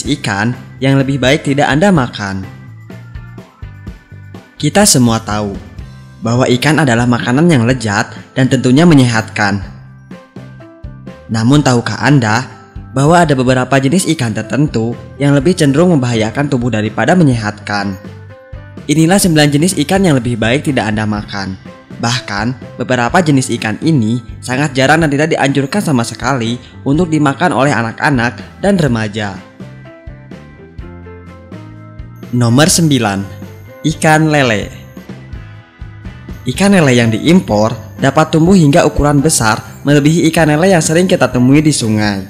jenis ikan yang lebih baik tidak Anda makan. Kita semua tahu bahwa ikan adalah makanan yang lezat dan tentunya menyehatkan. Namun tahukah Anda bahwa ada beberapa jenis ikan tertentu yang lebih cenderung membahayakan tubuh daripada menyehatkan? Inilah 9 jenis ikan yang lebih baik tidak Anda makan. Bahkan, beberapa jenis ikan ini sangat jarang dan tidak dianjurkan sama sekali untuk dimakan oleh anak-anak dan remaja. Nomor 9. Ikan lele. Ikan lele yang diimpor dapat tumbuh hingga ukuran besar melebihi ikan lele yang sering kita temui di sungai.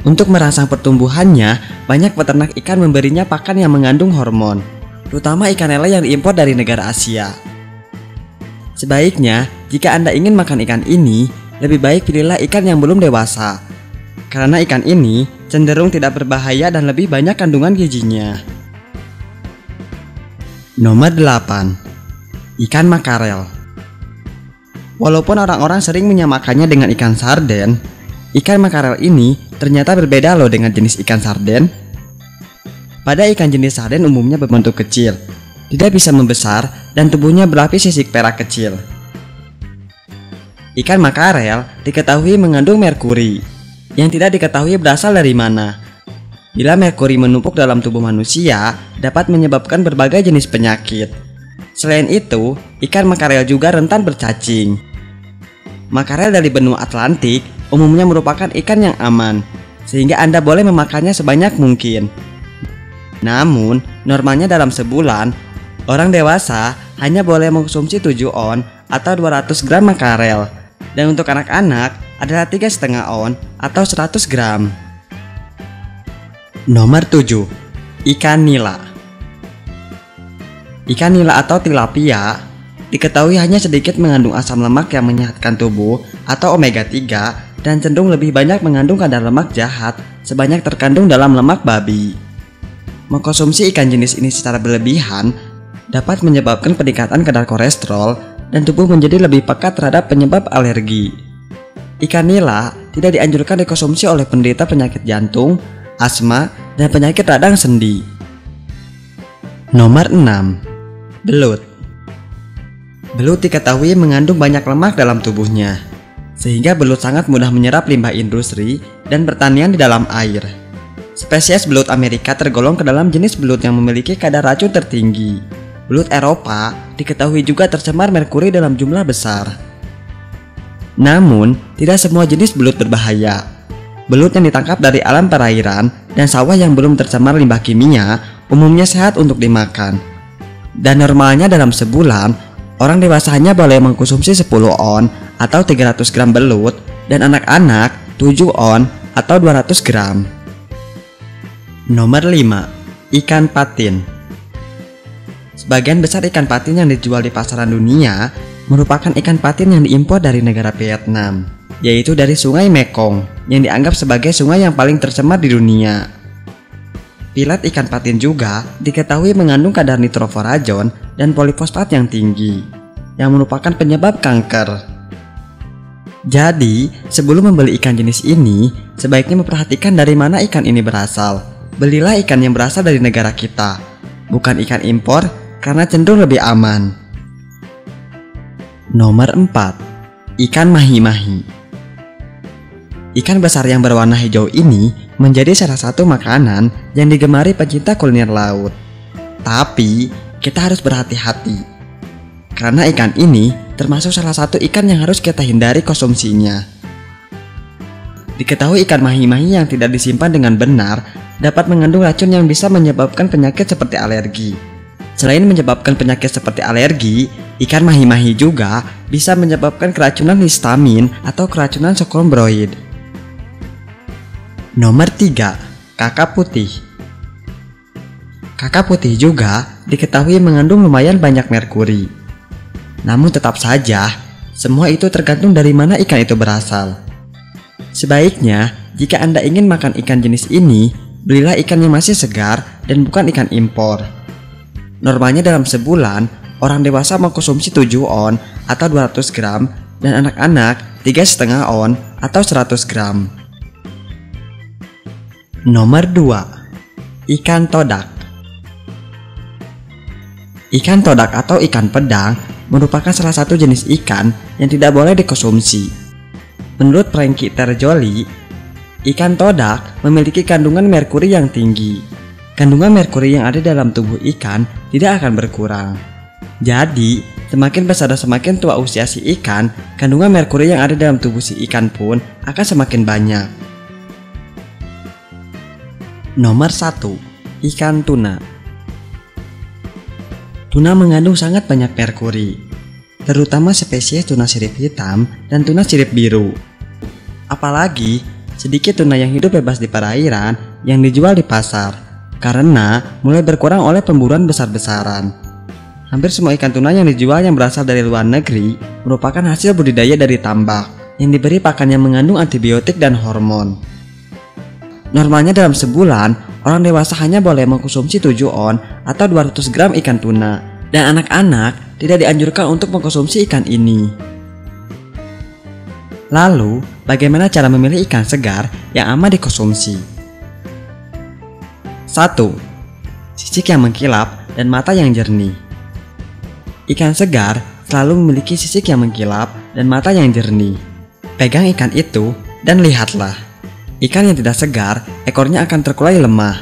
Untuk merangsang pertumbuhannya, banyak peternak ikan memberinya pakan yang mengandung hormon, terutama ikan lele yang diimpor dari negara Asia. Sebaiknya, jika Anda ingin makan ikan ini, lebih baik pilihlah ikan yang belum dewasa, karena ikan ini cenderung tidak berbahaya dan lebih banyak kandungan gizinya. Nomor 8. Ikan makarel. Walaupun orang-orang sering menyamakannya dengan ikan sarden, ikan makarel ini ternyata berbeda loh dengan jenis ikan sarden. Pada ikan jenis sarden umumnya berbentuk kecil, tidak bisa membesar, dan tubuhnya berlapis sisik perak kecil. Ikan makarel diketahui mengandung merkuri, yang tidak diketahui berasal dari mana. Bila merkuri menumpuk dalam tubuh manusia, dapat menyebabkan berbagai jenis penyakit. Selain itu, ikan makarel juga rentan bercacing. Makarel dari benua Atlantik umumnya merupakan ikan yang aman, sehingga Anda boleh memakannya sebanyak mungkin. Namun, normalnya dalam sebulan, orang dewasa hanya boleh mengkonsumsi 7 on atau 200 gram makarel, dan untuk anak-anak adalah 3,5 on atau 100 gram. Nomor 7. Ikan nila. Ikan nila atau tilapia diketahui hanya sedikit mengandung asam lemak yang menyehatkan tubuh atau omega 3 dan cenderung lebih banyak mengandung kadar lemak jahat sebanyak terkandung dalam lemak babi. Mengkonsumsi ikan jenis ini secara berlebihan dapat menyebabkan peningkatan kadar kolesterol dan tubuh menjadi lebih peka terhadap penyebab alergi. Ikan nila tidak dianjurkan dikonsumsi oleh penderita penyakit jantung, asma, dan penyakit radang sendi. Nomor 6. Belut. Belut diketahui mengandung banyak lemak dalam tubuhnya, sehingga belut sangat mudah menyerap limbah industri dan pertanian di dalam air. Spesies belut Amerika tergolong ke dalam jenis belut yang memiliki kadar racun tertinggi. Belut Eropa diketahui juga tercemar merkuri dalam jumlah besar. Namun, tidak semua jenis belut berbahaya. Belut yang ditangkap dari alam perairan dan sawah yang belum tercemar limbah kimia umumnya sehat untuk dimakan. Dan normalnya dalam sebulan, orang dewasa hanya boleh mengkonsumsi 10 on atau 300 gram belut dan anak-anak 7 on atau 200 gram. Nomor 5. Ikan patin. Sebagian besar ikan patin yang dijual di pasaran dunia merupakan ikan patin yang diimpor dari negara Vietnam, yaitu dari sungai Mekong yang dianggap sebagai sungai yang paling tercemar di dunia. Pilet ikan patin juga diketahui mengandung kadar nitrofurazon dan polifosfat yang tinggi, yang merupakan penyebab kanker. Jadi, sebelum membeli ikan jenis ini, sebaiknya memperhatikan dari mana ikan ini berasal. Belilah ikan yang berasal dari negara kita, bukan ikan impor, karena cenderung lebih aman. Nomor 4. Ikan mahi-mahi. Ikan besar yang berwarna hijau ini menjadi salah satu makanan yang digemari pecinta kuliner laut. Tapi, kita harus berhati-hati, karena ikan ini termasuk salah satu ikan yang harus kita hindari konsumsinya. Diketahui ikan mahi-mahi yang tidak disimpan dengan benar dapat mengandung racun yang bisa menyebabkan penyakit seperti alergi. Selain menyebabkan penyakit seperti alergi, ikan mahi-mahi juga bisa menyebabkan keracunan histamin atau keracunan skrombroid. Nomor 3. Kakap putih. Kakap putih juga diketahui mengandung lumayan banyak merkuri. Namun tetap saja, semua itu tergantung dari mana ikan itu berasal. Sebaiknya, jika Anda ingin makan ikan jenis ini, belilah ikan yang masih segar dan bukan ikan impor. Normalnya dalam sebulan, orang dewasa mengkonsumsi 7 on atau 200 gram dan anak-anak 3,5 on atau 100 gram. Nomor 2. Ikan todak. Ikan todak atau ikan pedang merupakan salah satu jenis ikan yang tidak boleh dikonsumsi. Menurut Frankie Terjoli, ikan todak memiliki kandungan merkuri yang tinggi. Kandungan merkuri yang ada dalam tubuh ikan tidak akan berkurang. Jadi, semakin besar dan semakin tua usia si ikan, kandungan merkuri yang ada dalam tubuh si ikan pun akan semakin banyak. Nomor 1. Ikan tuna. Tuna mengandung sangat banyak merkuri, terutama spesies tuna sirip hitam dan tuna sirip biru. Apalagi, sedikit tuna yang hidup bebas di perairan yang dijual di pasar, karena mulai berkurang oleh pemburuan besar-besaran. Hampir semua ikan tuna yang dijual yang berasal dari luar negeri merupakan hasil budidaya dari tambak yang diberi pakan yang mengandung antibiotik dan hormon. Normalnya dalam sebulan, orang dewasa hanya boleh mengkonsumsi 7 on atau 200 gram ikan tuna, dan anak-anak tidak dianjurkan untuk mengkonsumsi ikan ini. Lalu, bagaimana cara memilih ikan segar yang aman dikonsumsi? 1. Sisik yang mengkilap dan mata yang jernih. Ikan segar selalu memiliki sisik yang mengkilap dan mata yang jernih. Pegang ikan itu dan lihatlah. Ikan yang tidak segar, ekornya akan terkulai lemah.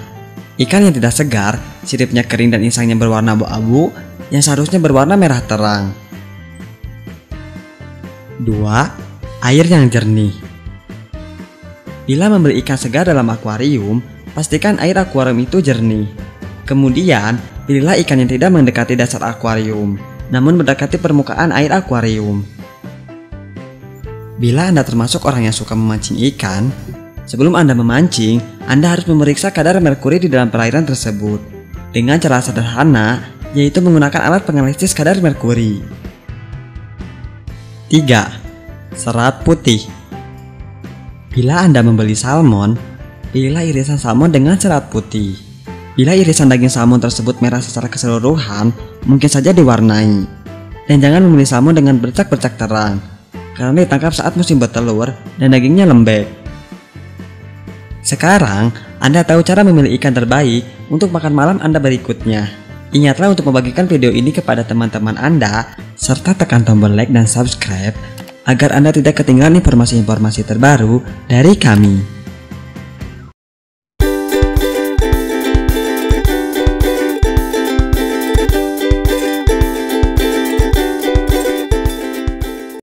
Ikan yang tidak segar, siripnya kering dan insangnya berwarna abu-abu, yang seharusnya berwarna merah terang. 2. Air yang jernih. Bila membeli ikan segar dalam akuarium, pastikan air akuarium itu jernih. Kemudian, pilihlah ikan yang tidak mendekati dasar akuarium, namun mendekati permukaan air akuarium. Bila Anda termasuk orang yang suka memancing ikan, sebelum Anda memancing, Anda harus memeriksa kadar merkuri di dalam perairan tersebut dengan cara sederhana, yaitu menggunakan alat penganalisis kadar merkuri. 3. Serat putih. Bila Anda membeli salmon, pilihlah irisan salmon dengan serat putih. Bila irisan daging salmon tersebut merah secara keseluruhan, mungkin saja diwarnai. Dan jangan memilih salmon dengan bercak-bercak terang, karena ditangkap saat musim bertelur dan dagingnya lembek. Sekarang, Anda tahu cara memilih ikan terbaik untuk makan malam Anda berikutnya. Ingatlah untuk membagikan video ini kepada teman-teman Anda, serta tekan tombol like dan subscribe, agar Anda tidak ketinggalan informasi-informasi terbaru dari kami.